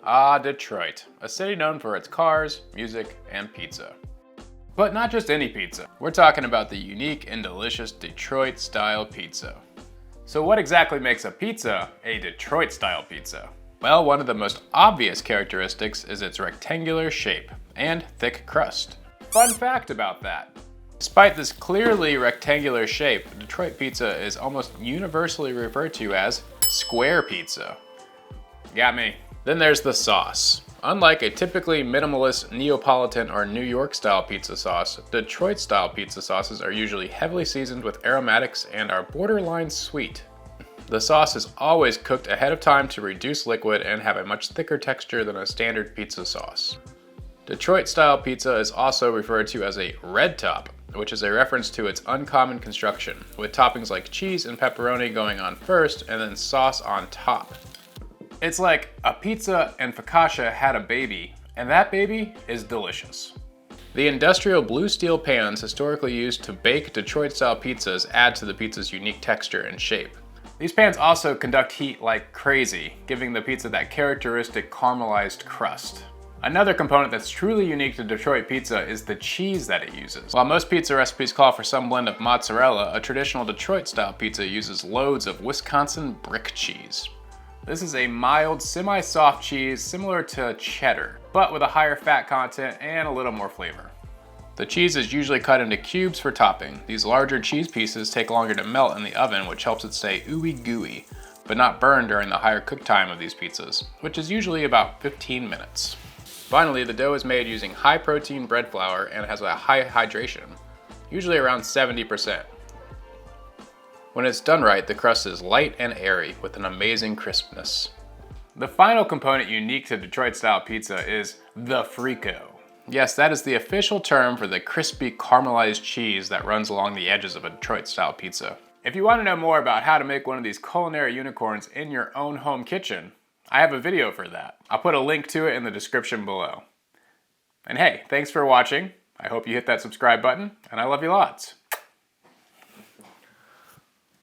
Ah, Detroit, a city known for its cars, music, and pizza. But not just any pizza. We're talking about the unique and delicious Detroit-style pizza. So what exactly makes a pizza a Detroit-style pizza? Well, one of the most obvious characteristics is its rectangular shape and thick crust. Fun fact about that. Despite this clearly rectangular shape, Detroit pizza is almost universally referred to as square pizza. Got me. Then there's the sauce. Unlike a typically minimalist Neapolitan or New York style pizza sauce, Detroit style pizza sauces are usually heavily seasoned with aromatics and are borderline sweet. The sauce is always cooked ahead of time to reduce liquid and have a much thicker texture than a standard pizza sauce. Detroit style pizza is also referred to as a red top, which is a reference to its uncommon construction, with toppings like cheese and pepperoni going on first and then sauce on top. It's like a pizza and focaccia had a baby, and that baby is delicious. The industrial blue steel pans historically used to bake Detroit-style pizzas add to the pizza's unique texture and shape. These pans also conduct heat like crazy, giving the pizza that characteristic caramelized crust. Another component that's truly unique to Detroit pizza is the cheese that it uses. While most pizza recipes call for some blend of mozzarella, a traditional Detroit-style pizza uses loads of Wisconsin brick cheese. This is a mild, semi-soft cheese similar to cheddar, but with a higher fat content and a little more flavor. The cheese is usually cut into cubes for topping. These larger cheese pieces take longer to melt in the oven, which helps it stay ooey gooey, but not burn during the higher cook time of these pizzas, which is usually about 15 minutes. Finally, the dough is made using high protein bread flour and has a high hydration, usually around 70%. When it's done right, the crust is light and airy with an amazing crispness. The final component unique to Detroit-style pizza is the frico. Yes, that is the official term for the crispy caramelized cheese that runs along the edges of a Detroit-style pizza. If you want to know more about how to make one of these culinary unicorns in your own home kitchen, I have a video for that. I'll put a link to it in the description below. And hey, thanks for watching. I hope you hit that subscribe button, and I love you lots.